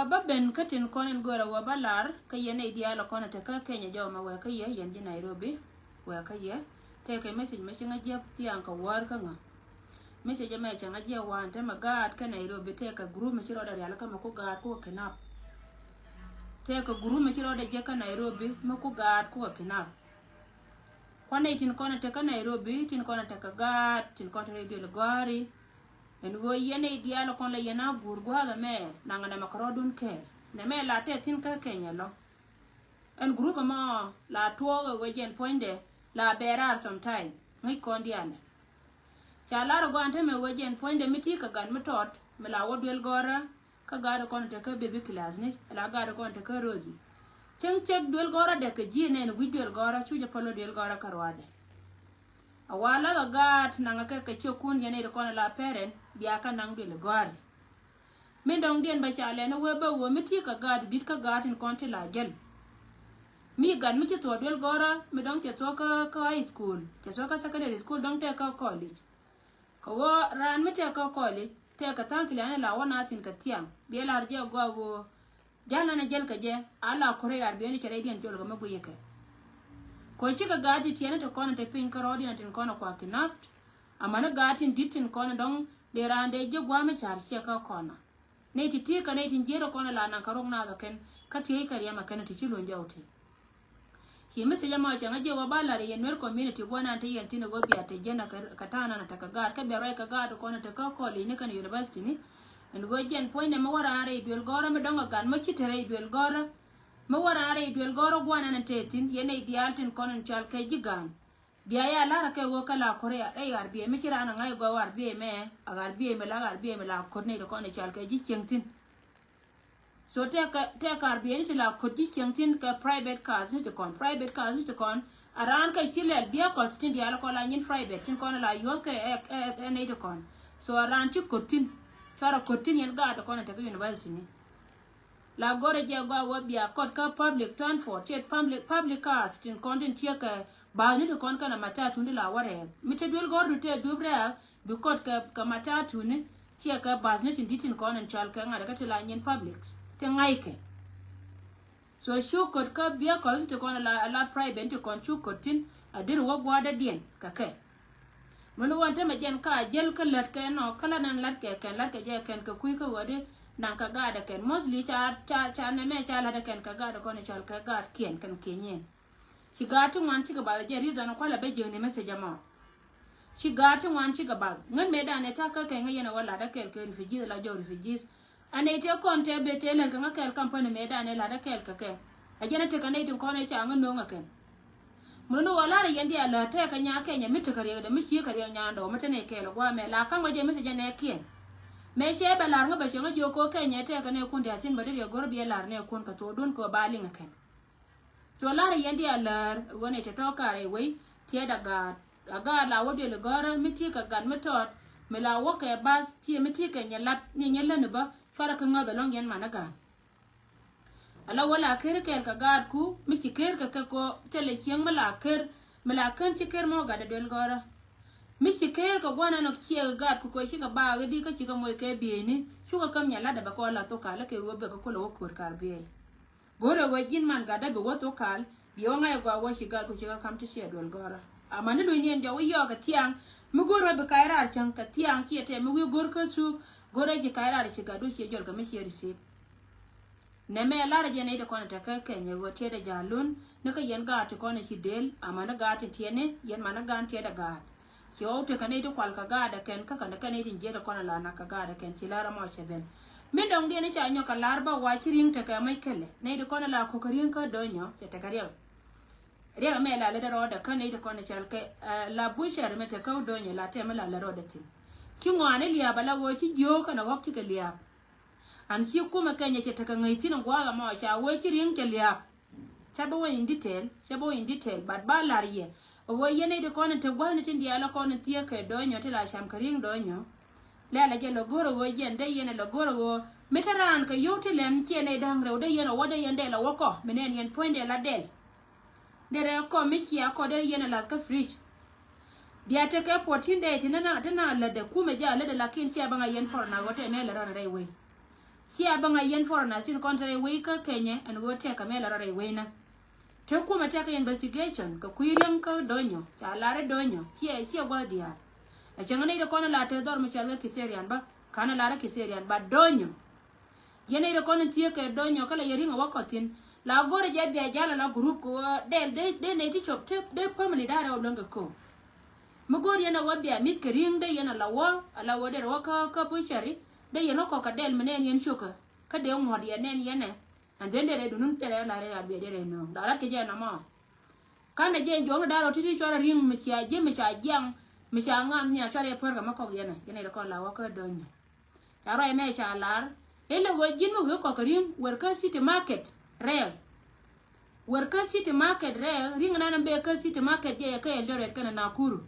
ba ben katin konen gora wa balar ka yene dia lo kona te ka Kenya jo ma wa ka ye yen ji Nairobi wa ka ye te ka message me chinga je tiang ka war ka nga message me chinga je wan te magat ka Nairobi te ka group me chiro da ya ka ma ko gat ko kenap te ka group me chiro da je ka Nairobi ma ko gat ko kenap kwana tin kona te ka Nairobi tin kona te ka gat tin kona te le gari en go yene dia lo kon le yena gurgwa ga me nanga na makarodun ke ne me la te tin ka Kenya lo en group ma la to go jen poinde la berar sometime ngi kon diane cha la ro ante me go jen poinde miti ka gan mitot me la wodwel gora ka ga kon te ka baby class ni la ga kon te ka rozi cheng chek dwel gora de ka ji ne wi dwel gora chuje polo dwel gora karwade awala ga gat nanga ka chokun yene de kon la peren biya ka nang dwel gora min dong dien ba cha le no we ba wo miti ka gad dit ka gat in kon te la gel mi gan mi to dwel gora mi dong te to ka high school te so ka secondary school dong te ka college ko wo ran mi te ka college te ka tan kilane la wona tin ka tiang bi la je go jana na jel ka je ala kore yar bi ni kere dien jol ga magu yeke ko ci ka gati tiene to kono te pin ka rodi na tin kono kwa kinap amana gati ditin kono dong de rande je gwa me char che ka kono ne ti ti ka ne tin jero kono la na karong na ga ken ka ti ka riya makana ti chilo njauti ci mi se jama changa je wa bala re yenwer community bona te yen tin go biya te jena ka tana na ta ka gar ka be rai ka gar kono te ka ko li ne kan university ni en go jen poine ma wara are duel gora me donga gan ma chitere duel gora ma wara are duel gora gwana na tetin yene idealtin konon chal ke jigan biya ya lara ke wo kala korea ai gar biye me chira na ngai go war biye me agar biye me la korne de konon chal ke ji chengtin so te ka biye ni la ko ji chengtin ka private cars ni te kon aran ka chilel biya ko tin dia la ko la nyin private tin kon la yo ke ne te kon so aran ti kotin fara kotin yen ga da kona ta university ni la gore je ga wo biya kot ka public transport yet public cars tin content tie ka ba ni to kon kana matatu ni la ware mi te dul gore te dubra bi kot ka matatu ni tie ka bas ni tin ditin kon chal ka ngada ka te la nyen public te ngai ke so shu kot ka biya ko te kon la private te kon chu kotin adir wo gwa da dien ka ke manu wante ma jen ka jel ka lat ke no kala nan lat ke je ken ka kuy ka wode nan ka gada ken mostly cha na me cha la da ken ka gada ko ne chal ka gad kien kan kenyen ci gatu wan ci ga ba je ri dan ko la be je ne message ma ci gatu wan ci ga ba ngan me da ne ta ka kai ngena wala da ken ke refugee la jo refugees ane te kon te be te len ka kel company me da ne la da kel ka ke a jena te ka ne tin ko ne cha ngan no ngaken munu wala re yendi ala te ka nya Kenya mitu kare da mishi kare nya ndo mata ne kelo gwa me la kan waje misi jane kien me she be lar nga ba che ngo ko Kenya te ka ne kun da tin badiri gor bi lar ne kun ka to dun ko bali nga ken so lar yendi ala wone te to kare wai te daga aga la wode le gor miti ka gan mitot me la wo ke bas ti miti ka nya lat ni nya le ne ba fara ka nga da long yen managa ala wala ker kel ka gad ku mi ci ker ka ko tele chiang mala kan ci ker mo ga da del gora mi ci ker ka gwana no ci gad ku ko ci ka ba ga di ka ci ka moy ke bi ni chu ka kam nya la da ba ko la to kala ke wo be ko lo ko kar bi gore wo jin man ga da be wo to kal bi o ngai gwa wo ci gad ku ci ka kam ti ci del gora amani do ni en jaw yo ga tiang mi gore be kaira chan ka tiang ci te mi wi gor ka su gore ci kaira ci ga do ci jol ga mi ci risi neme lara jene ite kone te Kenya wo tede jalun nika yen gati kone chi del amana gati tiene yen mana gan tede gati ki o te kane ite kwal ka gada ken kaka ne kane ite njede kone la na ka gada ken chi lara mo cheben min dong dine cha nyo ka larba wachi ring te ka mai kele ne ite kone la kukarin ka donyo che te kariyo riya me la lede roda kane ite kone chal ke la busher me te ka donyo la te me la le roda tin chi ngwane liya bala wo chi jo kana wak chi ke liya an si kuma Kenya che taka ngai tin ngwa ma cha wo chi ring che liap cha bo in detail but ba larie wo yene de kono te gwa ni tin dia la kono tie ke do nyo te la sham karing do nyo le la je lo goro wo jen de yene lo goro wo meteran ka yote lem che ne dang re de yene wo de yende la woko menen yen point la del de re ko mi chia ko de yene la ka fridge biya te ke 14 de tin na la de kuma ja la de la kin che ba nga yen for na wote ne la ran re we sia banga yen foreigner sin kontre we ka Kenya and go take a mela re we na te kuma take investigation ka kuiren ka donyo ta lare donyo sia gwa dia a changane de kono la te dor Michel Kiserian ba kana lare Kiserian ba donyo yene de kono tie ke donyo kala yeri nga wakotin la gore je bia jala la group ko de ne ti chop te de family dare olonga ko mugor yana wabia mit kering de yana lawa ala wode waka ka pushari de yana ko ka del menen yen shuka ka de ngod yanen yene and then de dunun tere la re abi de no dara ke je na ma kana je jong daro titi chora ring misha je misha jang misha ngam nya chora por ga mako yene de ko la waka donyo daro e me cha lar ele wo jin mo ko ka ring worker city market real worker city market real ring na be ka city market je ka eldoret kana Nakuru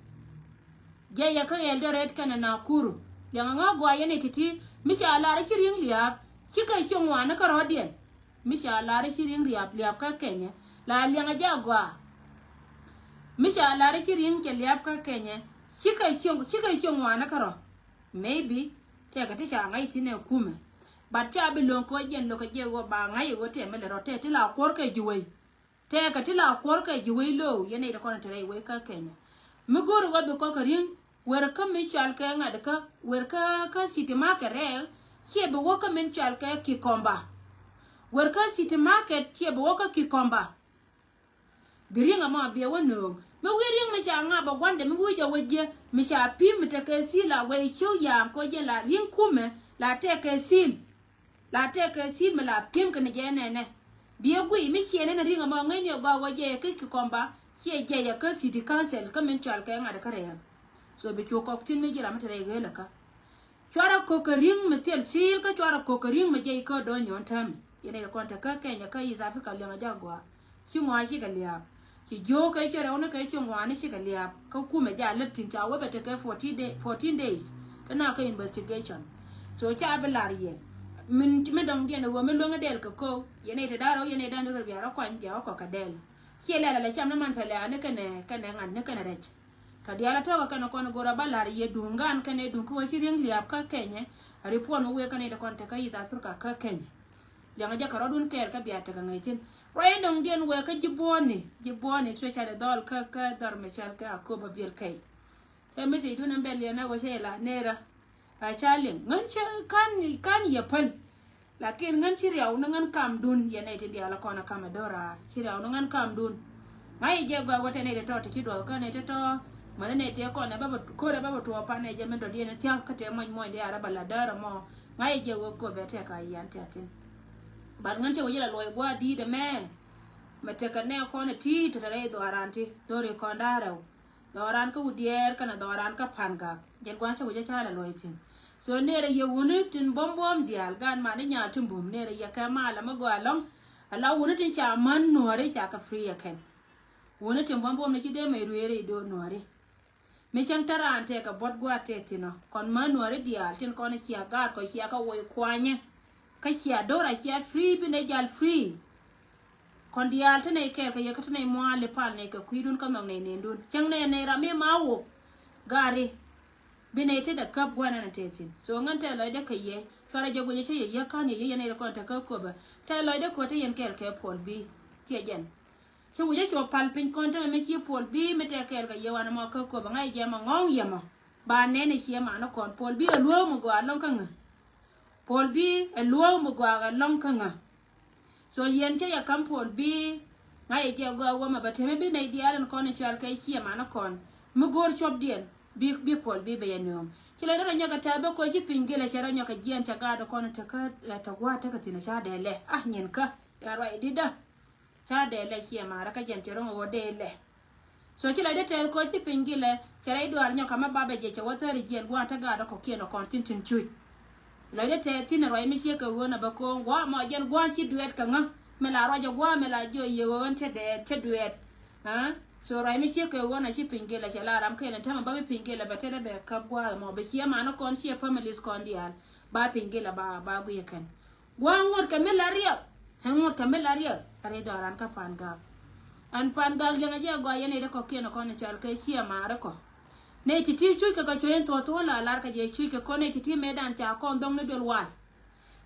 je ya ka eldoret kana Nakuru yang ngagwa yene titi misha lar chi ring liap chika chongwa na ka rodien misha lar chi ring liap ka Kenya la lianga jagwa misha lar chi ring ke liap ka Kenya chika chongwa na ka ro maybe te ka tisha ngai tine kume bacha bi lon ko jen lo ka je go ba ngai go te mele rote ti la kor ke juwe te ka ti la kor ke juwe lo yene da kono tere we ka Kenya mi gor go bi ko ka ring wer ka mi chal ka ngad ka wer ka city market re che be wo ka min chal ka Kikomba wer ka city market che be wo ka Kikomba biringa ma be wono me wiring mi cha nga ba gwande mi wuja weje mi cha pim te ke sila we show ya ko je la ring kume la te ke sil me la pim ke ne je ne biye gui mi che ne ringa ma ngai ne ba weje ke Kikomba che je ya ka city council ka min chal ka ngad ka re so be ko tin me jira mata re gela ka chwara ko ka ring me tel sil ka chwara ko ka ring me je ko do nyon tam yene ko ta ka Kenya ka East Africa le nga jagwa shi mo shi ga liya ki jo ka chere ona ka shi mo ani shi ga liya ka ku me ja latin ta we beta ka 14 days kana ka investigation so cha belariye min me dong dia ne wo me lo nga del ka ko yene te daro yene dan ro biara kwan biara ko ka del ki le la cham na man pele ane kana ngan ne kana rech ka diala to ka no kono gora balari ye dungan kane dun ko chi ring liap ka Kenya ripon we kane da konta ka East Africa ka Kenya yang ja ka rodun ker ka biata ka ngaitin roye dong dien we ka jiboni special dol ka dar mechal ka ko ba bil kai te me se dun mbel na go shela nera a chalin nganche kan ya pal lakin ngan chi riaw na ngan kam dun ye ne te diala kona kama dora chi riaw na ngan kam dun ngai je gwa wote ne de to ti do ka ne te to mana ne te ko na baba ko da baba to pa ne je men do dien te ka te mo de ara bala dara mo ngai je go ko bete ka yan te atin bar ngan che wo yela loy gwa di de me mate ka ne ko ne ti te re do aranti do re ko ndaro do ran ka udier kana do ran ka panga je gwa che wo je cha la loy tin so ne re ye woni tin bom dial gan ma ne nya tin bom ne re ya ka ma la ma go along ala woni tin cha man no re cha ka free ya ken woni tin bom ne ki de me ruere do no re me chan tarante ka bot gwa tetino kon man no re dial tin ko ne sia gar ko sia ka wo kwanye ka sia dora sia free bi ne jal free kon dial tane ke ka yakata ne mo ale pal ne ka kuidun ka ne ndun chang ne rame mawo gari bine te da kap gwana na tetin so ngante lo de kaye fara jogo ye ye yakane ye ne ko ta ko ba ta lo de ko te yen kel ke pol bi ke jen so wo ye ko pal pin kon ta me chi pol bi me te kel ka ye wana ma ko ba ngai je ma ngong ye ma ba ne ne chi ma na kon pol bi a luo mo go alon kan pol bi a luo mo go alon kan so yen che ya kam pol bi ngai je go wa ma ba te me bi ne di alan kon chal kai chi ma na kon mu gor chop dien bi pol bi be yenom kila dara nyaga tabe ko ji pingile chara nyaga jian taga do kono taka ta gwa taka tina cha dele nyen ka ya ro edida cha dele chi mara ka jen tero wo dele so kila de te ko ji pingile chara idwar nyoka ma babe je cha wotari jien gwa taga do ko kieno kon tin chui la de te tin ro mi she ka wona ba ko gwa ma jen gwa chi duet ka nga me la ro jo gwa me la jo ye won te de te duet ha so rai mi che ko wona chi pingela chala ram ke na tama ba pingela ba tere be kabwa mo be chi ma no kon chi families kon dial ba pingela ba gu yekan gwa ngot ka melaria hangot ka melaria are do ran ka panga an panga le na je gwa yene de ko ke no kon chal ke chi ma ra ko ne ti chu ka cho en to la lar ka je chu ke ko ne ti me dan ta kon dong ne dol wal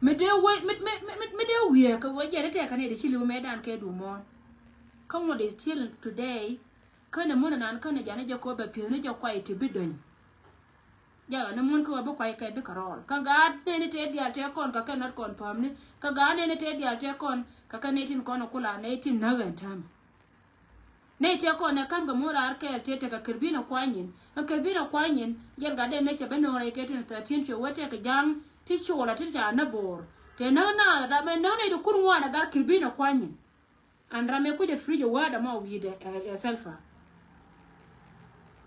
me de we ka wo je te ka ne de chilu me dan ke du mo come what is still today kana mona nan kana jana je ko be pio ne je kwa iti bidon ja na mon ko ba kwa kai be karol ka ga ne te dia te kon ka kana kon pam ne ka ga ne te dia te kon ka ka ne tin kon kula ne tin na gan tam ne te kon ne kam ga mora ar ke te ka kirbina kwanyin ka kirbina kwanyin yen ga de me che be no re ke tin 13 che wote ka jang ti chola ti ja na bor te na da me na ne kun wa na ga kirbina kwanyin and rame ku je free wa da ma wi de selfa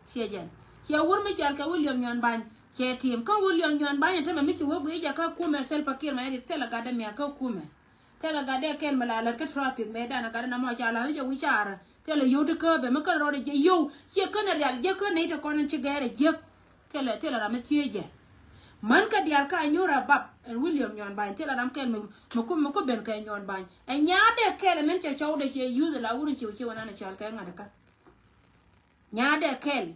Siajan. Sia wur mi chal ka William Nyon Ban. Sia team ka William Nyon Ban ta mi chi wo bu ja ka kume sel pakir ma ri tela gada mi ka kume. Tega gada kel malala ka traffic me dana gada na ma chala jo wichara. Tela yo de ka be ma ka ro de yo. Sia ka na real je ka ne ta kon chi gare je. Tela ram ti je. Man ka dial ka nyora bab en William Nyon Ban tela ram kel mo ko ben ka Nyon Ban. En nya de kel men che chaw de che use la wurin chi wana na chal ka ngada ka. Nyade kel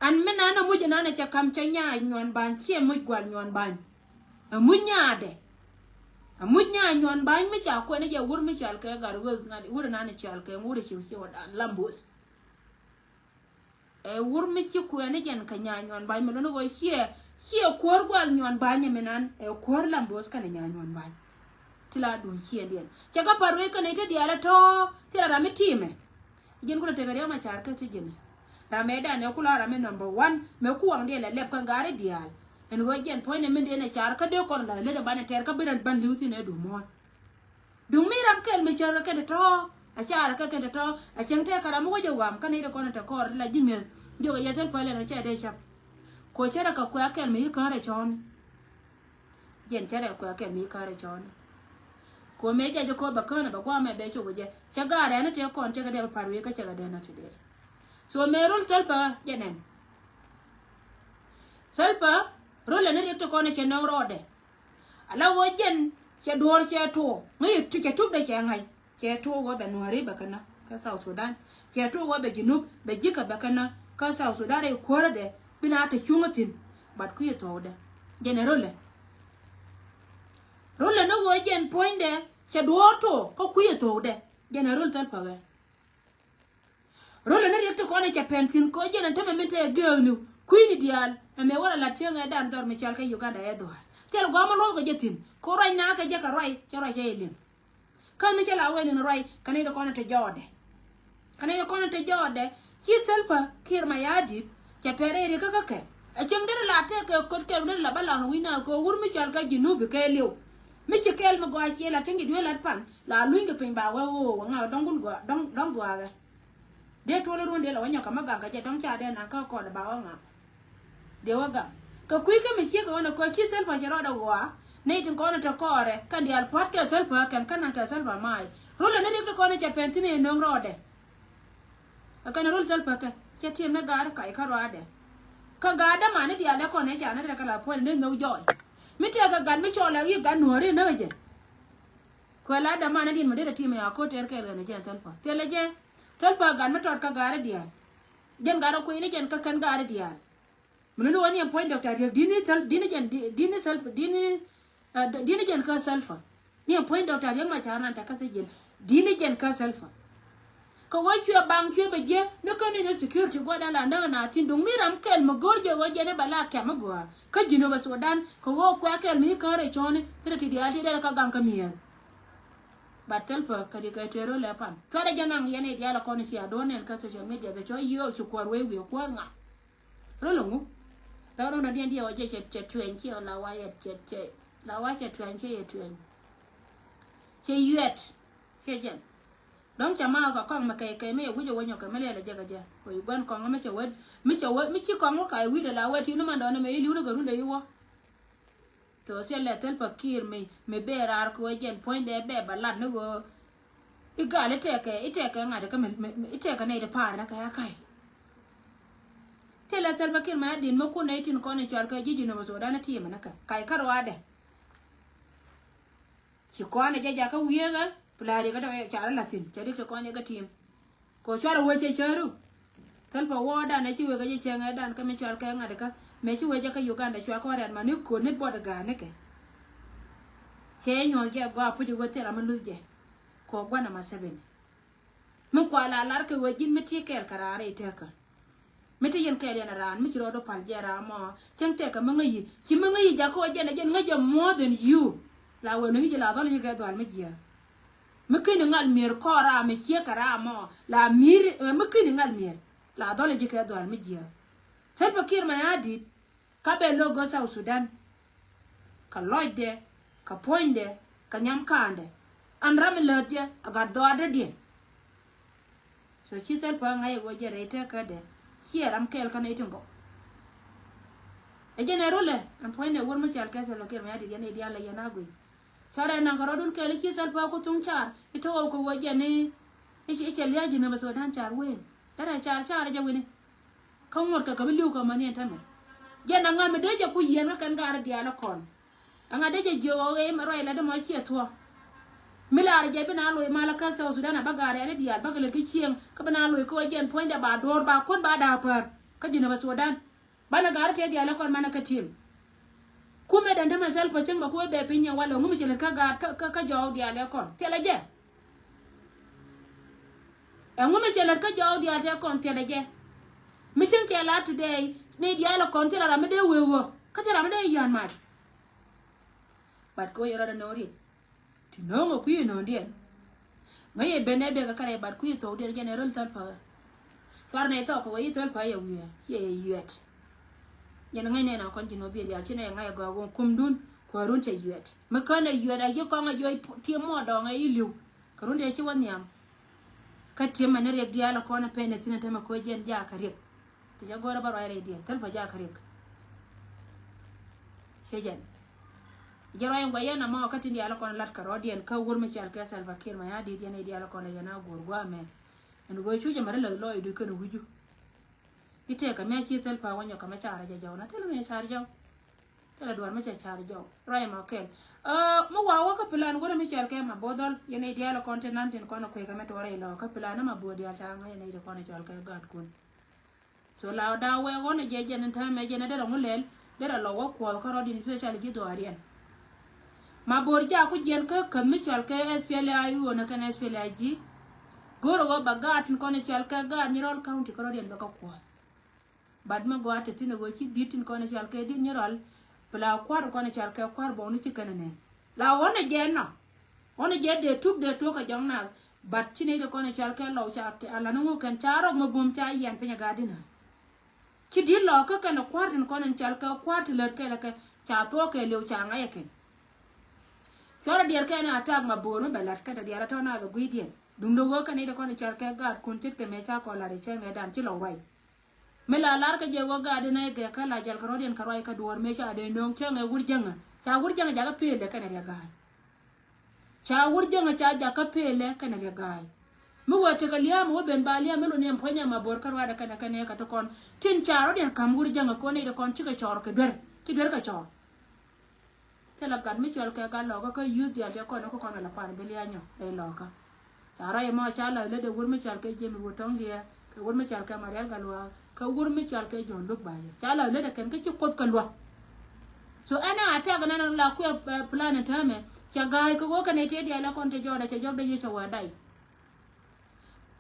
an mena na muje na cha kam cha nya Nyon Ban sie mu gwal Nyon Ban amu nyade amu nya Nyon Ban mi cha ko ne je wur mi chal ka gar goz na wur na ne chal ka mu de chi wadan lambos wur mi chi ko ne jen ka nya Nyon Ban mi no go sie kor gwal Nyon Ban menan kor lambos ka ne nya Nyon Ban tila du sie den cha ka parwe ka ne te diala to tila ra mi time jen ko te ga ma char ka ti jen Rameda ne kula rame number 1 me ku ang de la lep kan gare dial en go jen point ne mende ne char ka de kon la le de ban ter ka biran ban liuti ne du mo du mi ram kel me char ka de to a char ka de to a chen te kara mo je wam kan de kon ta kor la jime jo ga yetel pale no che de chap ko chara ka kwa kel me ka re chon jen chara kwa kel me ka re chon ko me je ko ba kana ba kwa me be cho je cha gare ne te kon che ga de parwe ka che ga de na te de so merul salpa jenen salpa role ne rekto kone che no rode ala wojen che dor che to ngi tu che tub de che ngai che to go be nuari bakana ka South Sudan che to go be jinub be jika bakana ka South Sudan e kore de bina ta hungatin bat ku to de generole role no wojen point de che dor to ko ku to de general salpa ga Role na yekto kone cha pentin ko jena tama mente gelu queen dial me wala la tenga dan dor me chal ka Uganda e dor tel go ma lo ko jetin ko ray na ka je ka ray cha ray elin kan me chala wen ray kan e kone te jode kan e kone te jode ci telfa kir ma yadi cha pere ri ka ke a chem der la te ko ko ke der la bala no wina ko wur me chal ka jinu be ke lew me ci kel ma go ci la tengi dwe la pan la luinga pin ba wa wo nga dongun go dong go aga de tole ron de la wanya kama ganga je don cha de na ka ko da ba nga de waga ka kui ka mi shi ka wana ko chi sel pa jero da wa ne tin ko na to kore kan di al pot ka sel pa kan ka sel pa mai rolo ne de ko na cha pentine no rode aka na rolo sel pa ka che tim na gar kai ka rode ka ga da ma ne di ala ko ne cha na da ka la po ne no joy mi te ka gan mi chola yi gan no re na je ko la da ma ne din mo de tim ya ko ter ka ne je sel pa tele je Telpa gan ma tot ka gare dia jen garo ko ini jen ka kan gare dia munu wani en point doctor dini jen ka selfa ni en point doctor yang ma charna ta ka se jen dini jen ka selfa ko wa chue bang chue be je no ka ni security go dan la na tin dung miram kel mo gorje wo je ne bala ka ma go ka jino ba Sudan ko wo kwa kel mi ka re chone re ti dia ti de ka gam ka miel batel pa kadi ka tero le pan to da janang yene dia la koni sia donen ka social media be cho yo chu kwar we kwar nga rolongu la ro na dia wa je che twen chi la wa ye che la wa che twen che ye twen che yet che jen dong chama ka kong ma kai me wu je wonyo ka me le je ga je ko yu gan kong me che wed mi chi kong ka wi de la wa ti no man do ne me ili no ga runde yo to se le tel pa kir me berar ko jen point de be balat no go igale ite ke ngade ka ite ka ne de par na ka ya kai tela sel pa kir ma din mo ko ne tin ko ne chal ka jiji no so dana ti ma na ka kai karwa de ci ko ne ja ka wiye ga plari ga da cha la tin cha dik ko ne ga tim ko chara wo che charu tel pa wo da ne ci we ga je chenga dan ka me chal ka ngade ka me ci we ja ka Uganda chwa ko ran ma ni ko ne bod ga ne ke che nyo ge gwa pu go tera ma luje ko gwana ma seben mun kwa la lar ke wajin meti kel karare te ka meti yen kel yana ran mi ro do pal jera mo chen te ka manga yi chi manga yi ja ko jena jen ngaja more than you la we no hijela do le ga do al media mekini ngal mir kora me chia kara mo la mir mekini ngal mir la do le ga do al media sai pakir ma yadi ka be logo South Sudan ka loide ka poinde ka nyam kande an ram lodje aga do adedie so chitel pa ngai go jerete ka de hieram kel kana itungo e generole an poinde wor ma chal kase lo ker ma yadi ne dia la yana gui kare nan karodun kel chitel pa ko tung char ito ko go jene e chel ya jina baso dan char wen dara char ja wini kan mor ka kabilu ka mani tame jena ngame deje ku yena kan gar dia la kon anga deje jo e maro ila de mo chieto milar je bina lo mala ka South Sudan bagare ne dia bagale ki chien ka bina lo ko jen poinda ba dor ba kon ba da par ka jina ba Sudan bala gar te dia la kon mana ka tim kume dan tama sel pa cheng ba ko be pinya wala ngum chele ka gar ka jo dia la kon te la je ngum chele ka jo dia te kon te la je mission ke la today ne dia la kon te la me de wewo ka te la me de yan ma bat ko yoro da nori tinongo kuyi no ndien ngaye benebe ka kare bat kuyi to de general salpa farne to ko yi tol pa ya wiya ye yuet yana ngai ne na kon tino bi ya chine ngai go gon kumdun ko run che yuet me kana yuet a ko nga joy ti mo do ngai liu ka run de chi wanyam ka ti manere ya dia la ko na pene tina tema ko jen ja kare ti ja gora baro ai dia tel pa ja kare shejen jaro yang bayana ma wakati ndi ala kon lat karodian ka wurme chal ka Salva Kiir ma yadi diane di ala kon yana gorgwa me en go chuje mare lo idu kan wuju ite ka me chi tel pa wanya ka ma chara ja jaw na tel me chara jaw tel duar me chara jaw ray ma kel mo wa ka plan gore me chal ka ma bodol yene di ala continent en kono ko ka me tore lo ka plan ma bodi ala ta ngai ne de kono chal ka gad kun so la da we wona je je nan ta me je na de ngulel de lo wa ko karodi ni special gi do arian ma borja ku jen ka mishal ka SPLA wona kan SPLA ji goro go bagatin kono chal ka ga ni rol county ko den baka ko bad ma go ate tin go chi ditin kono chal ka din ni rol bla kwar kono chal ka kwar bo ni ci kanane la wona je no wona je de ka jangna bat ci ne de kono chal ka law cha ate ala no kan charo ma bum cha yan penya gadina ci di lo ka kan kwar din kono chal ka kwar tiler ka la ka cha to ka lew cha ngaya ken Chora diar ka na attack ma bono belat ka diar ta na go guidien dundo go ka ne de kono chal ka ga kun tit ke me cha ko la de chenga dan ti lo wai me la lar ka je go ga de na ge ka la jal ka rodien ka roi ka duor me cha de ndong chenga wurjanga cha wurjanga ja ka pele ka ne ya ga cha wurjanga cha ja ka pele ka ne ya ga mu wate ka liam wo ben ba liam melo ne mponya ma bor ka wada ka ne ka to kon tin cha rodien kam wurjanga ko ne de kon chi ka chor ka der chi der ka chor tela gan mi chol ka ga loga ka youth ya ko no ko la pan belia nyo e loga ara e ma cha la le de wur mi chal ke je mi wotong dia ka wur mi chal ka marial galwa ka wur mi chal ke jon luk ba ya cha la le de ken ke chi kot ka lwa so ana ata ga nan la ku plan ta me cha ga ko ka ne te dia la kon te joda cha jog de je cha wadai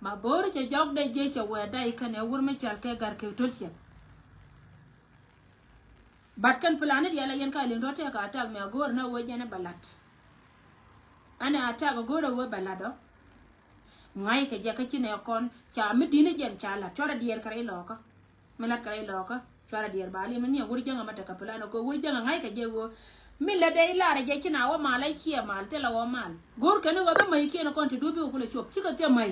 ma bor cha jog de je cha wadai ka ne wur mi chal ke gar ke tolsia batkan planet yala yen ka len rote ka attack me agor na wo jene balat ana attack agor wo balado ngai ke je ka chine kon cha mi dine jen chala chora dier kare loka melat kare loka chora dier bali men ne wuri janga mata ka plano ko wuri janga ngai ke je wo mi le dai la re je china wo mala chia mal te la wo mal gor ka ne wo ba mai ke na kon te dubi ko le chop ti ka te mai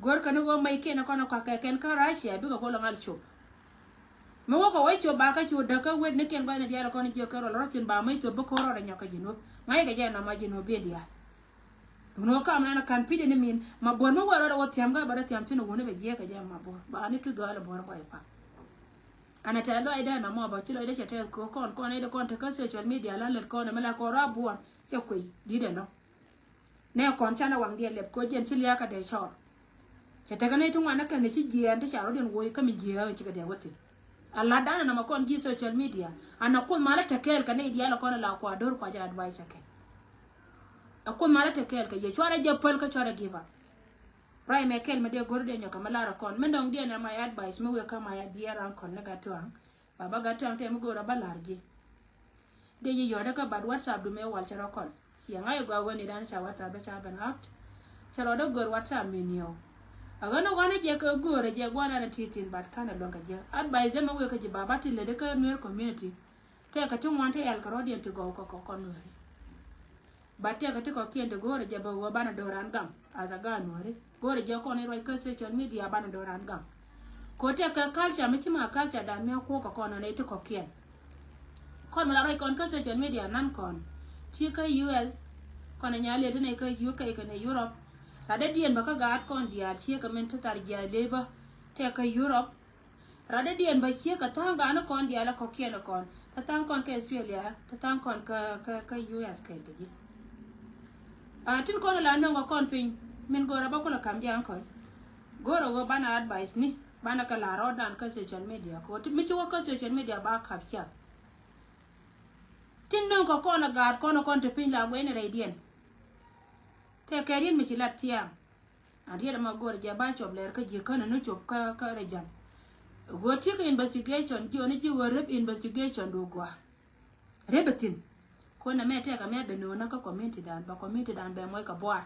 gor ka ne wo mai ke na kon ka ken ka Russia bi ko lo ngal chop me wo ko wacho ba ka chu da ka wed ne ken ba ne dia ko ne jo ka ro rotin ba mai to bo ko ro nya ka jino ngai ga je na ma jino be dia no ka na kan pide ne min ma bon mo waro wo tiam ga ba da tiam tino wona be je ka je ma bo ba ni tu do ala bo ko e pa ana ta lo ida na mo ba ti lo ida chete ko kon ne de kon ta ka social media la le ko ne mala ko ra buon se ko di de no ne kon chana wang dia le ko jen ti lia ka de chor chete ka ne tu ngana ka ne chi je an ta charo den wo ka mi je ci ka de wotin alla dana na makon ji social media ana kun mala takel ka ne diala kona la kwa dor kwa ja advice ke akun mala takel ka je chwara je pol ka chwara giva rai me kel me de gorde nyoka malara kon men dong dia na my advice me we ka my dia ran kon na gatwang baba gatwang te me gora balarji de je yoda ka bad whatsapp du me wal chara kon si ngai gwa woni dan cha whatsapp be cha ban act charo do gor whatsapp me nyo agano gwana je ka gore je gwana na titin bat kana longa je advice me we ka je baba ti le de ka nuer community te ka tin wante el karodian to go ko kon nuer batte ka te ko kiende gore je ba wa bana doran gam aza ga nuer gore je ko ne roi ka social media bana doran gam ko te ka culture me ti ma culture dan me ko ko kono ne to ko kien kon mala roi kon ka social media nan kon ti ka US kon nyale te ne ka UK ka ne Europe rada dien baka gaat kon dia ti ka men tar ja leba te ka Europe rada dien ba ti ka tanga na kon dia la ko kien kon ta tang kon ka Australia ta tang kon ka US ka ji tin kon la no kon pin men gora ba ko la kam ja kon gora go bana advice ni bana ka la ro dan ka social media ko ti mi ko social media ba ka fia tin non ko kon gaat kon te pin la gwen re dien te kerin mi kilat tiam adiya ma gor ja ba chob ler ka je kana no chob ka re jam go ti ka investigation ji oni ji rep investigation do gwa rebetin ko na me te ka me be no na ka community dan be moy ka boar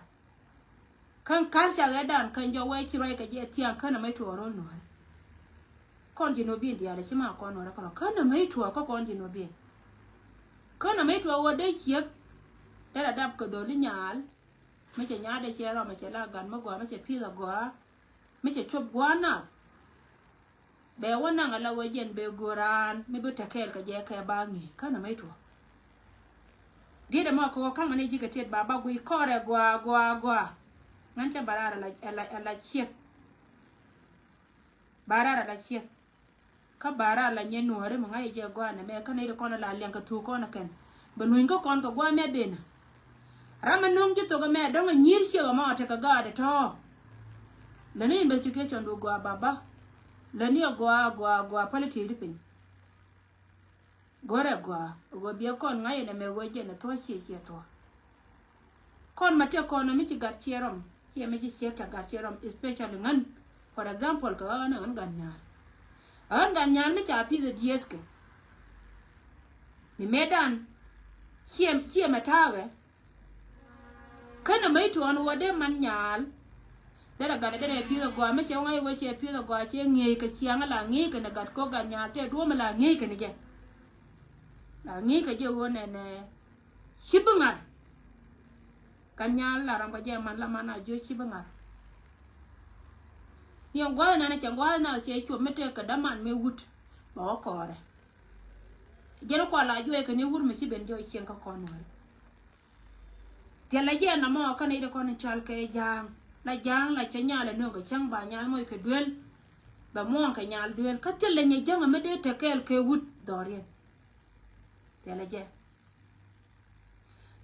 kan kalcha ga dan kan jo wai ki roi ka je tiam kana mai to ro no kon ji no bi dia le chi ma kon no ra kana mai to ka kon ji no bi kana mai to wo de hiek da dab ka do li nyal me che nya de che ro me che la gan ma gwa me che pi la gwa me che chob gwa na be wona ngala wo jen be goran me be takel ka je ka ba ngi kana mai to dia da ma ko kan mane ji ka tet baba gui kore gwa ngan cha barara la chiek barara la chiek ka barara la nyenore mo ngai je gwa na me kana ide kono la len ka tu kono ken be nuin ko kon ko gwa me bena rama nong ji to ga me dong nyir shi ma ta ka ga de to la ni investigation do gwa baba la ni gwa politics ripin gore go bia kon ngai na me weje na to chi to kon mate kon mi ci gat cherom ci me ci ta gat cherom especially ngan for example ka an ganyan mi cha pi de DSK mi medan ci mataga kana mai to an wade man nyal dara gada dara pi da gwa me che ngai we che pi da gwa che ngi ka chiang la ngi ka na gat ko ganyan te do ma la ngi ka ni je la ngi ka je wona ne shibangar ganyan la ram ba je man la mana jo shibangar yang gwa na che gwa na che chu me te ka da man me wut ba ko re je ko la jo e ka ni wur me si ben jo chen ka kon wa te la je na mo ka ni de kon chal ke jang la che nyala no ga chang ba nyal moy ke duel ba mon ka nyal duel ka te le nye jang me de te kel ke wut dorien te la je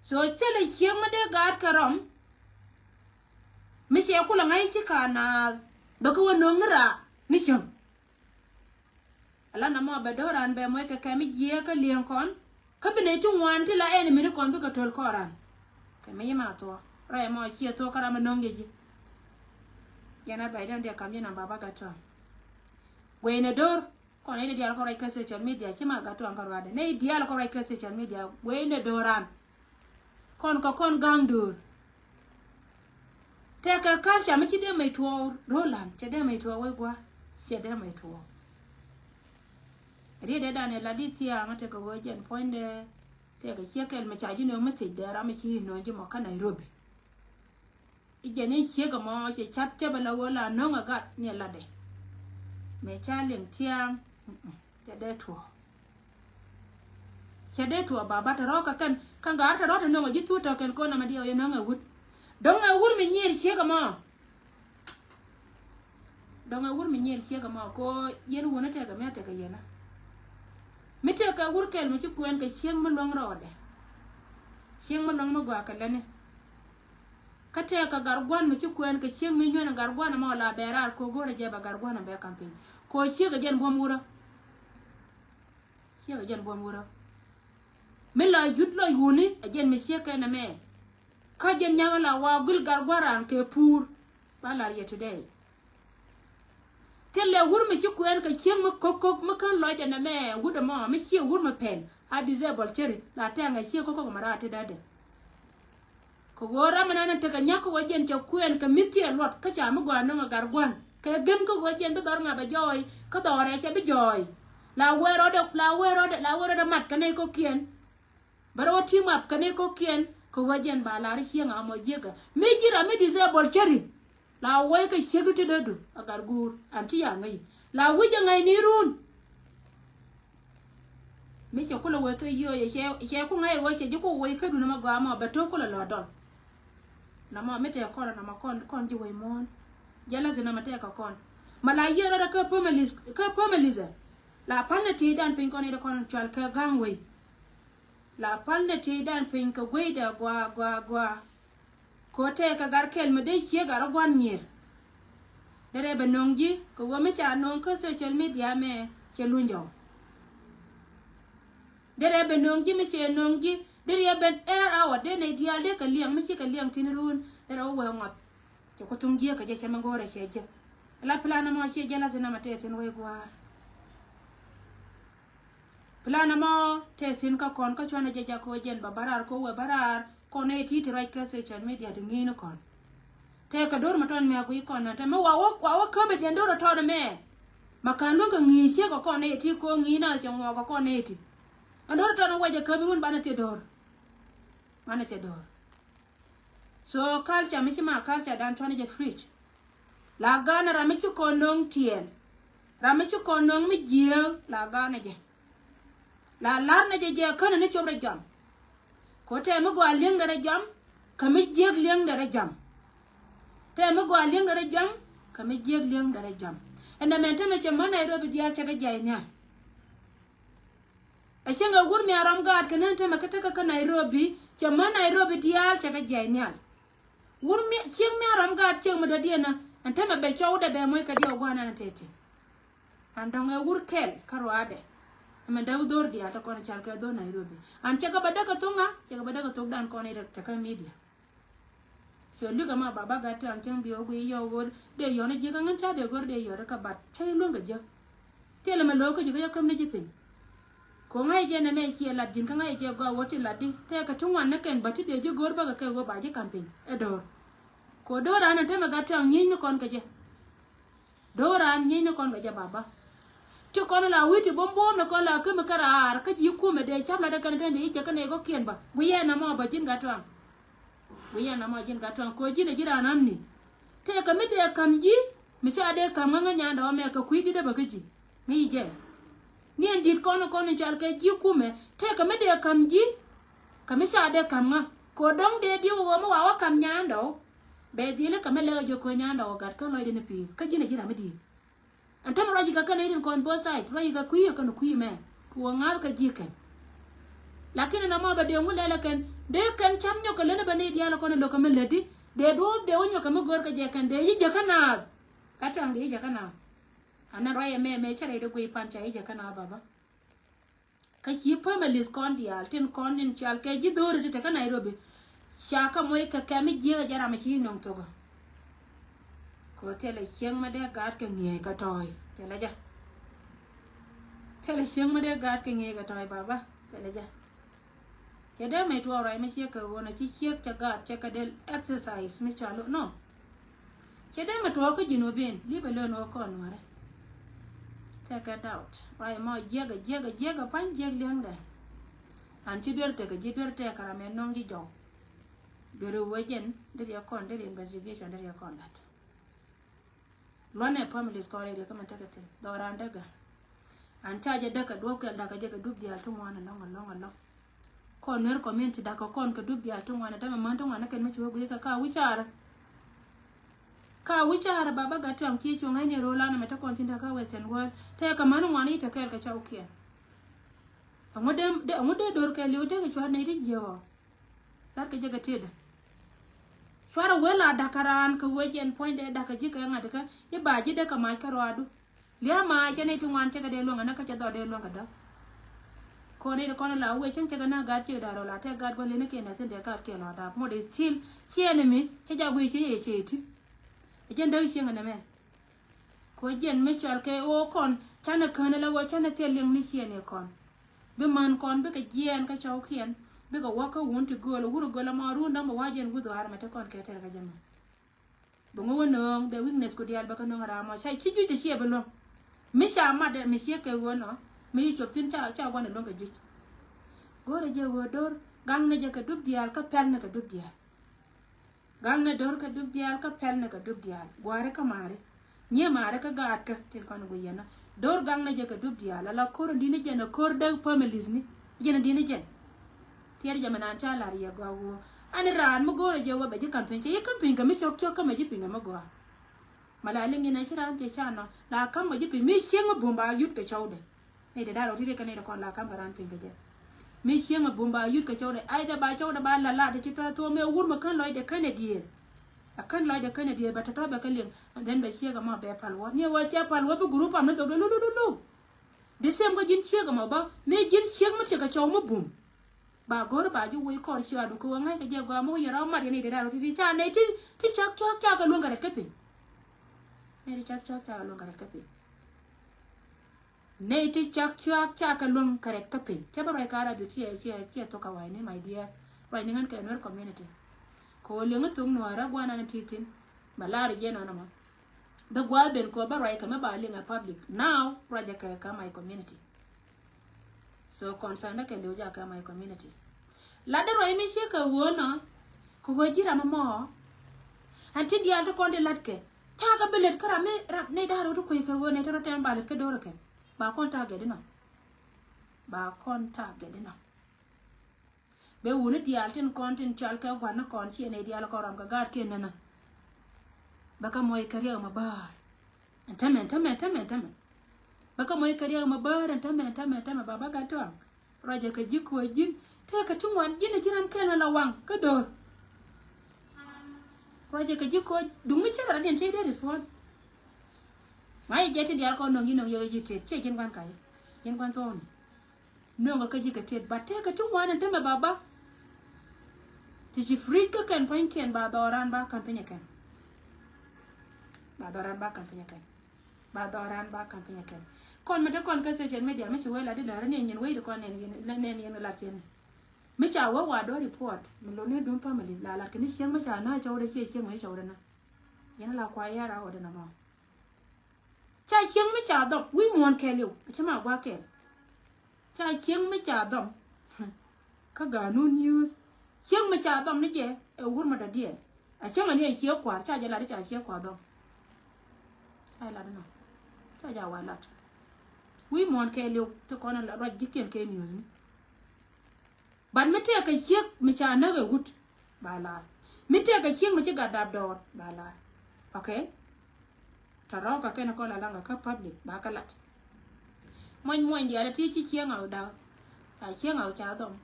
so te le che me de ga karam mi se ko la ngai ki kana ba ko no ngra ni cham ala na mo ba doran be moy ka mi je ka lien kon ka be ne tu wan ti la en mi ni kon bi ka tol koran ka me ma to ra mo chi to kara ma nonge ji yana bai dan dia kam yana baba gato wene dor ko ne dia ko rai ka social media chi ma gato an karwa de ne dia ko rai ka social media wene doran kon gang dur te ka culture mi chi de mai to roland che de mai to we gwa che de mai to ri de dan la di tia ngate ko go jen point de te ka chekel ma chaji no ma te de ra mi chi no ji mo ka Nairobi ijeni chiega mo che chat che bala wala no nga ni la de me chalim tiang che de to baba ta roka kan ga ta rota no ji tu to ken ko na ma dio no nga wut dong nga wur mi nyir chiega mo ko yen wona te ga me te ga yena mi te ka wur kel mi ci kuen ka chieng ma long rode chieng ma long ma gwa ka lene kate ka gargwan mi ci kuen ka chieng mi nyona gargwan ma la berar ko gore je ba gargwan be campaign ko chi ga jen bom wura xia cái dân buông mura mấy là yút lo yuni ở dân mấy xia cái nè mẹ cái dân nhau là wa gul garwaran ke pur ba la ya today thế là wur mấy chiếc quen cái chiếc mà cốc mà con lôi đàn mẹ wur đam mà mấy chiếc wur mà pen a disable cherry là tang cái chiếc cốc mà ra thế đấy ko gora manana taka nyako wajen cha kuen ka miti lot ka cha mo gwan no gargwan ka gem ko wajen be gar nga ba joy ka dore cha be joy la wero da mat kane ko kien baro team up kane ko kien ko wajen ba la ri nga mo jega me jira me disable cherry la way ka chegu te dodu agar gur anti ya ngai la wija ngai ni run me cha kula wato yo ye che ko ngai wa che ko way ka du na ma ga ma ba to kula lo dol na ma mete ko na ma kon ji way mon jala zina mate ka kon mala yero da ka pomelize la panne ti dan pin kon ida kon chal ka gangwe la panne ti dan pin ka gweda gwa ko te ka gar kel me de che gar gwan nyir dere be nongji ko wa me cha non ko social media me che lunjo dere be nongji me che nongji dere ben air hour de ne dia le ka liang me che ka liang tinrun dere o wa ngot che ko tung je ka je chama gore che je la plana mo che jela zina mate tin we gwa plana mo te tin ka kon ka chwana je ja ko jen barar ko we barar ko ne ti ti right ka social media de ngino kon te ka dor maton me ko ikon na te mo wa ko be jen dor to me makando ka ngi che ko ne ti ko ngi na che mo ko ne ti andor to no waje ka bi hun bana te dor mana te dor so culture mi ma culture dan to ne je fridge la gana ramichu konong tien ramichu konong mi jiel la gana je la lar na je kana ne chobre jam ko te mo gwa lieng dare jam kami jeg lieng dare jam te mo gwa lieng dare jam kami jeg lieng dare jam enda mente me che mana Nairobi dia chaga jainya a chenga gur mi aram gad kana te makata ka Nairobi che mana Nairobi dia chaga jainya gur mi cheng mi aram gad cheng mo dia na ante me be chawde be moy ka dia gwana na tete andonga gur kel karwade me daw dor dia to kono chal ka do Nairobi an chaga badaka tonga chaga badaka tok dan kono ida taka media so luga ma baba gata an chang bi ogu yo gor de yo na jiga ngan cha de gor de yo ka bat chay lunga je tele me loko jiga yakam ne jipin ko ngai je na me sie la jin ka ngai je go woti la di te ka tungwan na ken bati de je gor ba ka go ba je camping e dor ko dora na te me gata nyin kon ka je dora nyin kon ga je baba to kono la witi bombom na kono la kema karar ka ji ku me de cham la de kan de je kan e go kien ba wiye na mo ba jin gata wiya na ma jin gata ko jine jira nan ni te ka me de kam ji mi sa de kam nga nya ndo me ka kuidi de ba ka ji mi je ni en dit kono chal ka ji ku me te ka me de kam ji ka mi sa de kam nga ko dong de di wo mo wa kam nya ndo be di le ka me le jo ko nya ndo gat ko lo de ne pi ka jine jira me di anta mo raji ka kan idin kon bo side raji ka kuyi kan kuyi me ko ngal ka ji kan lakini na ma ba de ngule la kan de kan cham nyo ka lene bane dia la kono lo ka me ledi de do de wonyo ka me gor ka je kan de yi je kana ka tang de je kana ana roye me chare de kuyi pan cha yi je kana baba ka hi pa me lis kon dia tin kon nin chal ke ji do ri te ka Nairobi shaka moy ka ka mi je jara ma hi nyong to go ko tele hieng ma de gar ke nge ka toy tele ja tele hieng ma de gar ke nge ka toy baba tele ja ke de me to rai me che ka wona chi hiek cha gar cha ka del exercise me chalo no ke de me to ko jino bin li be lo no ko no re take it out rai mo jega pan jeg liang de an chi ber te ka ji ber te kara me nong ji jo dere wejen de ya kon de investigation de ya kon that lone family score de kama takate dora ndaga antaje daka doka daga je ka dubdi altu wana longa kon ner community daka kon ka dubdi altu wana dama manto wana ken mechi wogu ka wichara baba gatu am chi chunga ni rola na meta kon tinda ka western world te ka manu wana ita ka chaukia amode dor ka liwde ka chwa ne ri jewo lar ka je ka tida fara wela dakaran ka wejen point de daka jika nga daka ye baji de ka ma ka roadu liya ma chene tu wan cheka de longa na ka cha do de longa da con này con là quay chẳng chắc na gạt chơi đào là thế gạt bên lên cái này thế để gạt kia là đạp một để chill chill này mi cái giờ quay chơi chơi chứ trên đây chill này mẹ có chuyện mấy chuyện cái ô con chana con là quay chana tiền liền ní chill này con bên man con bên cái chuyện cái cháu khiên bên cái walk want to go là huru go là mà ruộng đang mà wajen gu đó mà con cái thế cái gì mà bông hoa nương the weakness của dial bác nương ra mà sai chỉ duy chỉ bên luôn mấy sao mà để mấy xia cái quần nó mấy chụp tin chào quan luôn cái duy gore je wo dor gang na je ka dub dial ka pel na ka dub dial gang na dor ka dub dial ka pel na ka dub dial gware ka mare nye mare ka gat ka tel kan go yana dor gang na je ka dub dial la kor dine je na kor dag families ni je na dine je tiar je manan cha la ya go wo ani ran mo gore je wo be je campaign je campaign ka mi chok chok ka me je pinga ma go mala lingi na shiran te cha no la kam ma je pi mi shenga bomba yut ka chawde ne de daro tire ka ne ko la kam ran pinga je mi shenga bomba yut ka chawde ai da ba chawde ba la de chita to me wur ma kan loy de kanadier akan loy de kanadier ba ta to ba ka ling den be shega ma be palwa ne wa cha palwa bu group am na to lu de sem ko jin shega ma ba me jin shega ma ka chaw ma bum ba gor ba ju wi ko shi adu ko ngai ka je go mo yara ma de ne de daro ti cha ne ti chak ka lu ngare ka pe ne ti chak ka lu ngare ka pe ne ti chak ka lum kare kapin cha ba ka ra bi chi to ka wai ne my dear wai ni ngan ka no community ko le ngatung no ara gwana na titin malari je no ma da gwa ben ko ba rai ka ma ba le nga public now raja ka my community so concern ka le ja ka my community la de roi mi she ka wona ko go jira ma mo anti dia to konde latke ta ga belet kara me rap ne daro to ko ka wona to tem balet ka doro ken ba konta gedina be woni dial tin kontin chal ka wana kon chi ne dial ko ram ka gar ken na baka moy kariya ma bar antame baka moy kariya ma bar antame baba ga to roje ka jiko jin te ka tungwan jin jiram ken la wang ka dor roje ka jiko dum mi chara den te de fon mai jeti dial ko no ngino yo jite che jin kwan kai jin kwan ton no ga kaji ka tet batte ka tun wana ta ma baba ti ji free ka kan pan ken ba doran ba kan penya kan ba doran ba kan penya kan kon mata kon ka social media me chwe la de la ne nyen we de kon ne la chen me cha wa do report me lo ne dum family la ka ni siang me cha na chaw de siang me chaw de na yana la kwa ya ra o de na ma cha chieng me cha dom wi mon ke liu cha ma wa ke cha chieng me cha dom ka ga nu news chieng me cha dom ne je e wur ma da dien a cha ma ne chieng kwa cha ja la de cha chieng kwa dom ai la no cha ja wa la wi mon ke liu to ko na la ro dikken ke news ni ban me te ka chieng me cha na ga gut ba la me te ka chieng me cha ga dab dor ba la okay taro ka kena ko la langa ka public ba ka lat moy dia la ti chi chiang au da a chiang au cha dom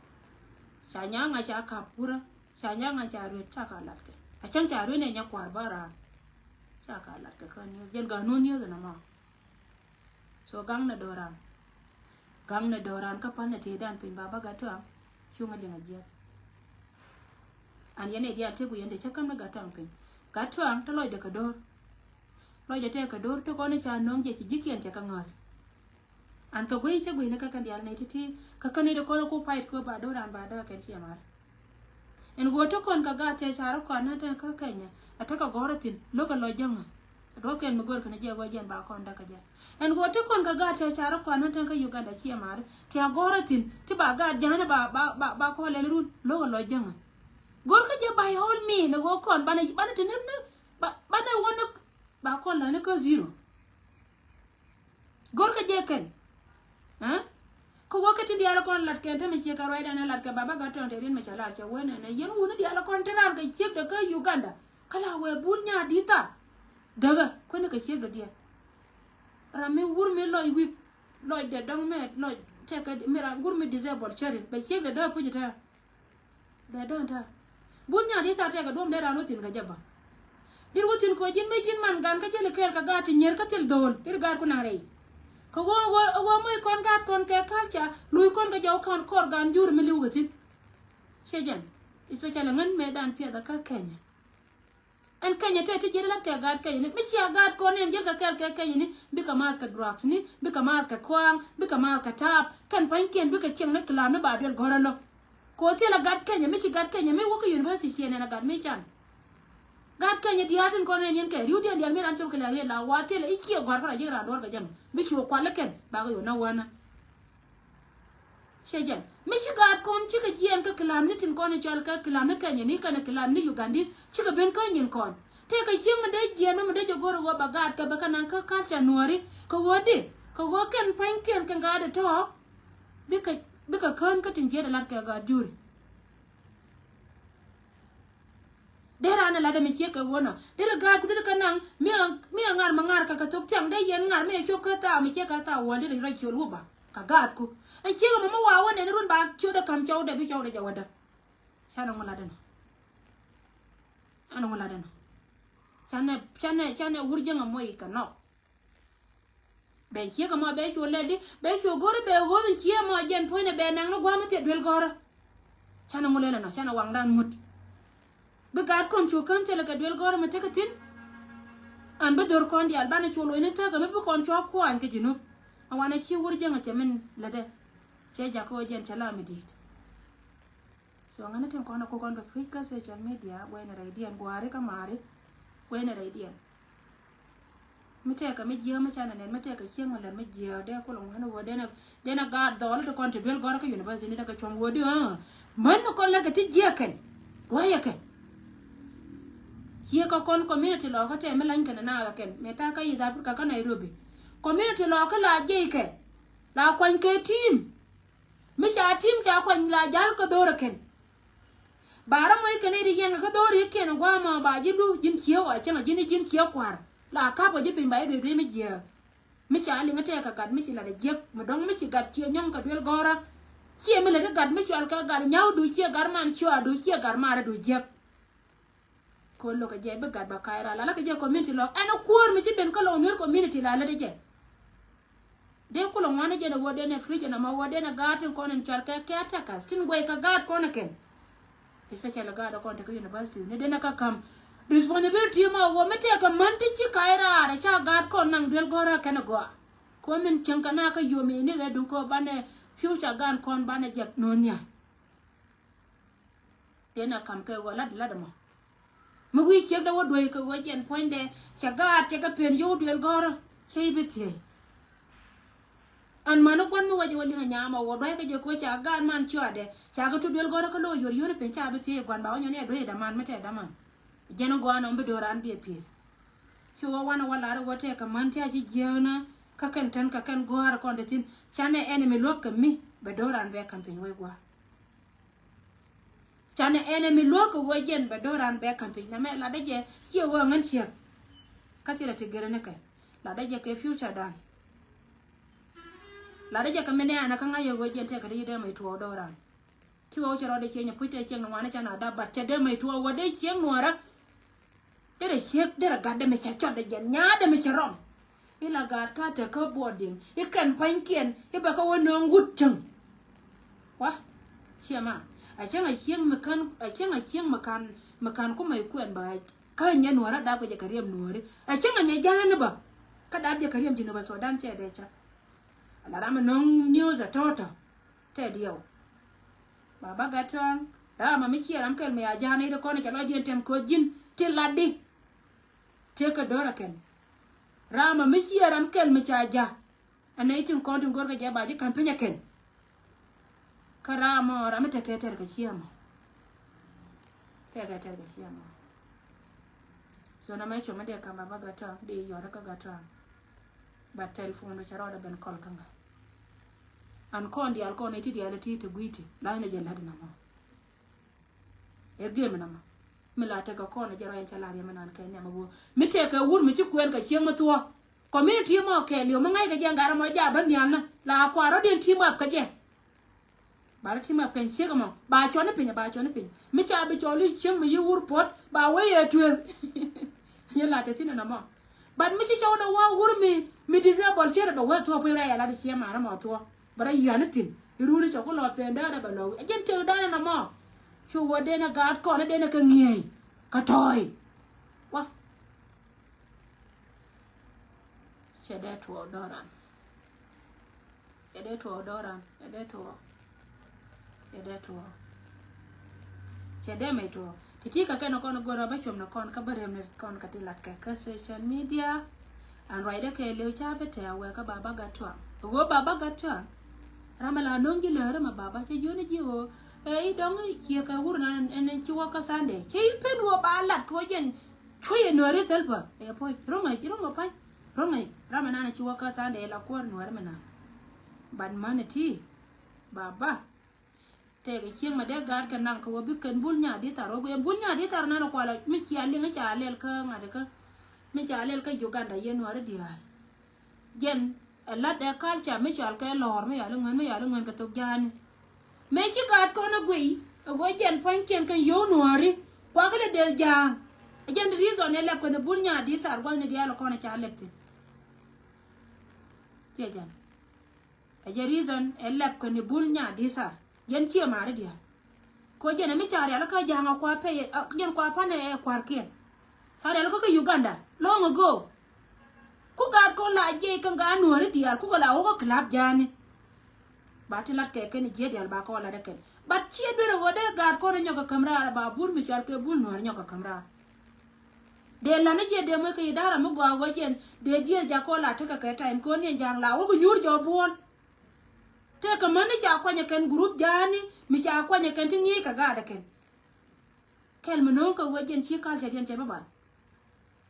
cha nya nga cha ka pura cha nya nga cha ru ta ka lat ke a chang cha ru ne nya kwar bara cha ka lat ka kan yen ga no ni da ma so gang na doran ka pan na te dan pin baba ga to chunga de ngaje an yene dia te gu yende cha kam ga to pin ga to an to loy de ka dor lo je te ka dor to ko ne cha nong je jikien cha ka ngas an to gwe cha gwe na ka kan dial ne ti ka kan ne ko ko fight ko ba do ran ba da ken chi mar en go to kon ka ga te cha ro ko na te ka kenya ata ka goratin lo ka lo janga ro ken mo gor kana je go jen ba kon da ka je en go to kon ka ga te cha ro ko na te ka Uganda chi mar ti a goratin ti ba ga jana ba ko le run lo ka lo janga gor ka je by all me no go kon ba na te ne ba na wona ba kon la ne ko zero gor ka je ken ha ko wakati diala kon lat ken te me che ka roida na lat ka baba ga ton te rin me chala cha wona ne yen wona diala kon te ran ka che de ka Uganda kala we bul nya dita daga ko ne ka che do dia rami wur me loy wi loy de dong me loy te ka me ran wur me disable chere be che de da pujita be don ta bul nya dita te ka dom de ran otin ka jaba dir wotin ko jin me tin man gan ka jele kel ka gati nyer ka til dol dir gar ku na rei ko go moy kon gat kon ke culture lui kon ga jaw kon kor gan jur mi liw gatin shejan especially ngan me dan pia da ka Kenya en Kenya te ti jere la ke gat Kenya ni mi si gat kon en jel ka kel ke Kenya ni bi ka mas ka drugs ni bi ka mas ka kwang bi ka mas ka tap kan pan ken bi ka cheng na klam na ba del goralo ko te la gat Kenya mi si gat Kenya mi wo ko university chene na gat mi chan gat Kenya diatin kon en yen ke riu dia mi ran so ke la he la wa te la ichi gor ko la jera dor ga jam bi chu kwa la ken ba ga yo na wana shejan mi si gat kon chi ka yen ka klam ni tin kon ni chal ka klam na Kenya ni kana klam ni Ugandis chi ka ben kan yen kon te ka chi ma de yen ma de jogoro wa ba gat ka ba kana ka culture nuari ko wodi ko wo ken pan ken kan ga de to bi ka kan ka tin jera la ka ga juri dera na la de mi ka wona dera ga ku de ka nang mi ngar ma ngar ka tok tiang de yen ngar me chop ka ta mi ka ta wa de ra chol wo ba ka ga ku ai chi ga ma wa wona ne run ba chu da kam chau de bi chau de jawada sana ngala de ana ngala de chane wurje nga moy ka no be chi ga ma be chu le di be chu gor be go chi ma jen point be nang no gwa ma te del gor chana ngule na chana wang dan mut be ga kon chu kan tele ka del gor ma te ka tin an be dor kon di al bana chu lo ne ta ga me be kon chu ko an ke jinu awana chi wurje nga chemen la de che ja ko jen chala mi dit so ngana ten kono ko kondo Africa social media wena raidian gware ka mare wena raidian miteka me jiya ma chana nen miteka chieng wala me jiya de ko lo ngana wo dena ga dol to konte bel gor ka university ni daga chom wodi man ko la ka ti jiya ken waya ken jiya ka kon community lo ka te me lan ken na ken meta ka yi da ka Nairobi community lo ka la je ke la kwan ke team mi sha team cha kwan la jal ka dora ken bara moy ken ri yen ka dora ken gwa ma ba ji du jin chiyo a chen jin chiyo kwar la ka ba ji pin ba be mi je mi sha li ngate ka gad mi si la de je ma dong mi si gad chiyo nyong ka del gora chiyo mi la de gad mi sha ka gad nyaw du chiyo gar man chiyo du chiyo gar ma du je ko lo ka je be gad ba kaira la ka je community lo ana kuor mi si ben ka lo nyer community la de je den ko lo ngana je na wode ne fridge na ma wode na gatin ko nen chal ka ta ka stin goy ka gat ko na ken especially ga da ko ta university ne den ka kam responsibility ma wo mete ka man ti ci kaira ra cha gat ko nang del gora kana go ko men chen kana ka yo me ne le dun ko bane future gan kon bane je no nya den kam ka go lad mo mu wi che da wo do ka wo jen point de cha gat che ka pen yo del gora che beti an mano kwan mo waje wali nyama wo do ka je ko cha gan man chode cha ga to del gora ka lo yor pe cha beti gwan ba onyo ne do da man mete da man jeno go ana mbe do ran be peace chu wana wala ro wote ka man ta ji jena ka kan tan ka kan go har kon de tin chane enemy lok ka mi be do ran be campaign we gwa chane enemy lok wo jen be do ran be campaign na me la de je chi wo ngan chi ka ti la te gere ne kai la de je ke future dan la de je ka mene ana kan ayo wo jen te ka de mai to do ran ti wo chero de chenya puite cheng no wana chana da ba te de mai to wo de cheng no ra de chek de ga de me cha chot de jen nya de me cherom ila ga ka te ka boarding I kan pankien I ba ka wo no ngut cheng wa chema a cheng makan ko mai kuen ba ka nya no ra da ko je kariem no re a cheng nya jan ba ka da je kariem jino ba so dan che de cha ala ra ma no news a tota te dio baba gatang rama mi chiram kel me ajana ide kone chalo jin tem ko jin te ladi te ka dora ken rama mi chiram kel me chaja anai tim kontum gorga je baji kampenya ken karama rama te keter ka chiamo te ga ter ka chiamo so na mai choma de ka baba gatang de yora ka gatang ba telephone charo da ben call kanga an kondi al kono ti diale ti to guiti la ne je ladna mo e gem na ma mi la te ka kono je ran chala ya manan kai ne mago mi te ka wur mi ci kwen ka chieng to community mo ke liyo ma ngai ka je ngara mo ja ban yan na la kwaro den ti mo ka je ba ti mo kan chieng mo ba cho ne pinya mi cha bi cho li chieng mi wur pot ba we ye twen ye la te tin na mo but mi chi chaw da wa wur mi disable chere ba wa to pera ya la di ma na mo to bara yana tin iruni cho ko lo penda da ba lo jen te da na mo chu wa de na gad ko na de na ka ngi ka toy wa che de to doran che de to doran che de to che de me to titi ka kana kono gora ba chom na kon ka bare me kon ka tilat ka social media an raida ke le cha bete awe ka baba gatwa go baba gatwa ramala nongi le rama baba che joni jiwo e dong chi ka urna en chi wa ka sande che pen wo balat ko jen choye no re telpa e po ronga pa ronga ramana na chi wa ka sande la ko no ramana ban manati baba te ga chi ma de gar ka nan ko bi ken bulnya di taro go bulnya di tar na ko la mi chi ali nga cha lel ka ngade ka mi cha lel ka Uganda yen wara dial jen la de kalcha mi chal ka lor mi ya lungan ka to jani me chi gat ko na gui go jen pan ken kan yo nuari kwa ka de jang jen reason ele ko ne bulnya di sar go ne dial ko na cha lepti jen a reason ele ko ne bulnya di sar jen chi ma dia ko jen mi cha ya la ka jang kwa pe jen kwa pa ne kwar ken hada la ko ka Uganda long ago ku gat ko la je kan ga nuari dial ku la ho club jani batilat ke ken je dial ba ko la de ken bat chi bere go de gat ko ne nyoka kamra ba bur mi chal ke bul nuari nyoka kamra de la ne je de mo ke dara mo go jen de je ja ko la te ka ke time ko ne jang la wo ko nyur jo bol te ka man cha ko ne ken group jani mi cha ko ne ken tingi ka ga de ken mo non ko wo jen chi ka je jen je ba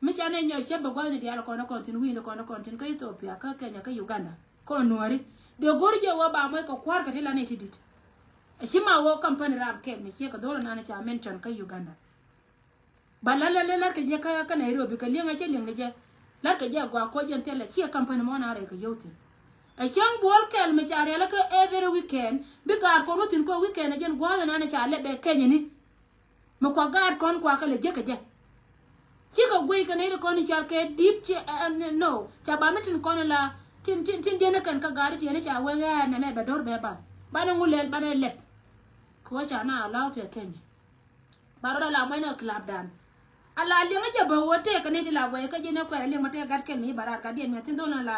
mi cha ne nya che ba go ne dial ko na kontin wi ko na kontin ka Ethiopia ka Kenya ka Uganda ko nuari de gorje wa ba mo ko kwar ka tela ne tidit shi ma wo company ram ke mi ke ka dole na cha mention ka Uganda balala la ka je ka Nairobi ka linga che linga je la ka je gwa ko jen tela chi company mo na re ka yote a chang bol kel mi cha re la ka every weekend bi ga ko no tin ko weekend jen gwa na cha le be Kenya ni mo ko ga kon kwa ka le je ka je chi ka gwe ka ne ko ni cha ke deep che no cha ba mitin ko la tin dena kan ka gari tiene cha wega na me bador be ba na ngulel ba na lep ko cha na allow te Kenya baro la mo na club dan ala li nga jaba wote ka ne la boy ka jene ko le mate gar ken mi barar ka dien tin don la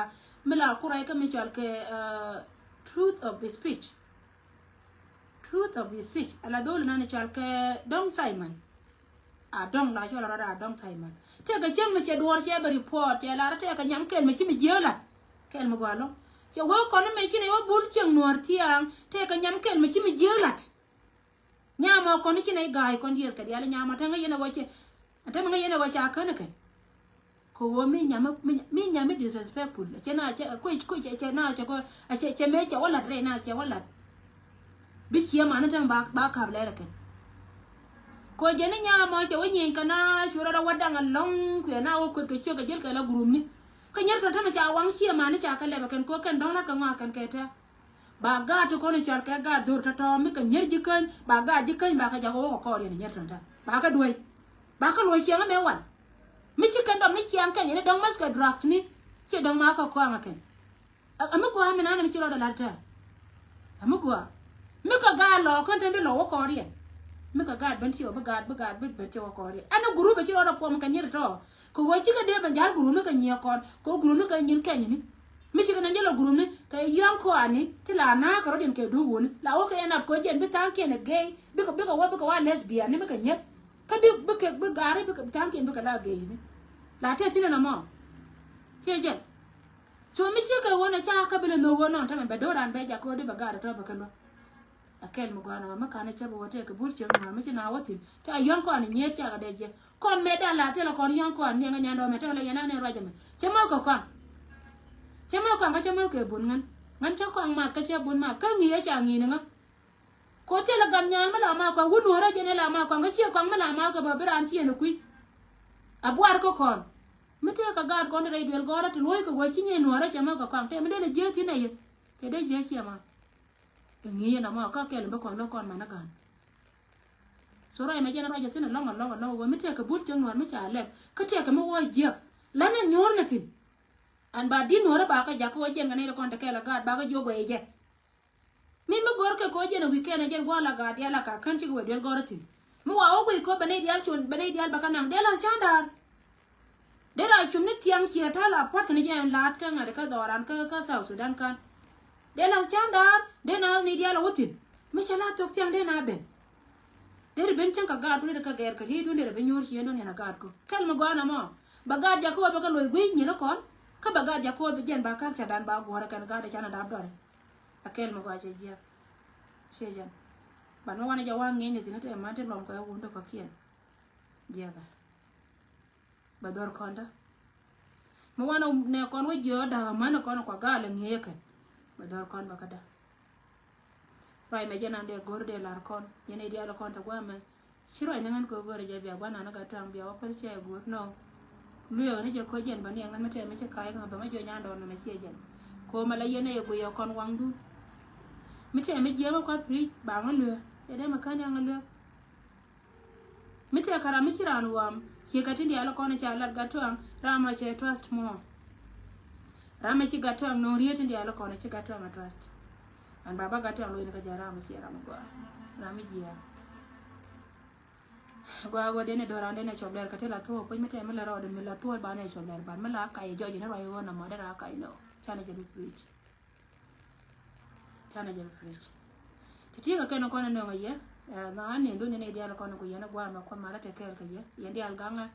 mila kurai ka mi chal ke truth of speech ala dol na ne chal ke Dong Simon a dong la chola ra dong Simon te ka chem mi che dor che be report te la te ka nyam ken mi chi mi jela ken mo gwalo che wo kono me chine wo bul cheng nuor tiang te ka nyam ken me chimi jelat nyama kono chine gai kon dies ka diale nyama tanga yena wache atama yena wache akana ken ko wo mi nyama disrespectful che na che ko che na che ko che me che wala re na che wala bi che ma na tam ba ka bla ken ko je ni nyama che wo nyin kana shura da wadanga long ku na wo ko che ka jel ka la group ni ka nyer ta ma cha wang chia ma ni cha ka le ba ken ko ken dong na ka nga kan ke ta ba ga to ko ni cha ka ga dur ta to mi ka nyer ji kan ba ga ji kan ba ka ja ko ko ri ni nyer ta ba ka duai ba ka lo chia ma me wan mi chi kan dom ni chia kan ni dong mas ka draft ni che dong ma ka ko nga ken amu ko ha mi na mi chi lo da la ta amu ko mi ka ga lo kan ta bi lo ko ri mi ka ga ban chi ba ga ba chi ko ri ana guru ba chi lo da po mi ka nyer to ko wo chi ka de ban jal guru mi ka nyer kon ko guru mi ka nyin ken ni mi chi ka nan jelo guru ni ka yan ko ani ti la na ka rodin ke du won la wo ka yana ko jen bi tan ke ne gay bi ka wa lesbian ni mi ka nyer ka bi gare bi ka tan ke bi ka la gay ni la te tin na mo ke je so mi chi ka wona cha ka bi no wona ta ba do ran be ja ko de ba gare to ba kan ba akel mo gwana ma kana cha bo te ka bur che ma mi na wotin ta yon ko ani nye cha ga de je kon me da la te la kon yon ko ani nga nyando me te la yana ne raja me che mo ko kon ka che mo ke bun ngan cha ko ma ka che bun ma ka ngi cha ngi nga ko te la gan nyan ma la ma ko wunu ra je ne la ma ko ga che ko ma la ma ko ba bran chi ne kui abuar ko kon mi te ka ga kon re duel gora te loy ko wo chi ne no ra che mo ko kon te me de je ti ne ye te de je chi ma ngi na ma ka kel ba kon lo kon ma na gan so ra me jena raja tin long wo mi te ka but chen war mi cha le ka te ka mo wo je lana nyor na tin an ba din hore ba ka jako jen ngane ko ta kala gad ba ka jogo eje min ba gor ka ko jen weekend jen wala gad yala ka kan ci go del goratin mu wa o ko bane dial chon bane dial ba kanang dela chandar dela chumni tiang chi ta la pot kan jen lat ka ngade ka doran ka South Sudan kan dela chandar dena ni dial wutin mishala tok tiang dena ben der ben chang ka gad ni ka ger ka ri du der ben yor chi ndo ni na gad ko kal ma gwana mo ba gad jako ba ka loy gwi ni no kon ka ba gad jako be jen ba kal cha dan ba gora kan gad chana dab dore akel ma gwa che je shejan ban wana ja wang ngene zinate mate lom ko wundo ko kien jega ba dor konda mo wana ne kon we jo da man kon ko gale ngeke ba dor kon ba kada pai me jana de gorde lar kon yene dia la kon ta gwa me shiro ina ngan ko gore je bia bana na ga tang bia wa ko che gur no luyo ne je ko jen bani ngan mate me che kai ga ba me jo nyando no me che jen ko mala yene ye go yo kon wang du mite me je ma ko pri ba ngan luyo ede makanya ngalwe mite kara mikiran wam ke katindi ala kona cha lat gatang rama che trust mo rama chi gatang no rieti ndi ala kona chi gatang ma trust an baba gatang lo ni ka jara ma sira ma gwa rami jia gwa dene dorande ne chobler katela to ko mite me la rode me la to ba ne chobler ba me la kai joji na ba yo na ma dara kai no chana je preach chana je preach tiga keno kono no ye na ane ndo ne dia kono ko yana gwa ma ko mala te kel kaye yendi al ganga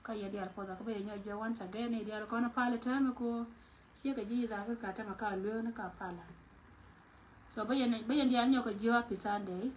ka yendi al poda ko be nyo je once again ne dia kono pale tame ko she ka ji za ka ta maka lo na ka pala so bayen dia nyo ko jiwa pisande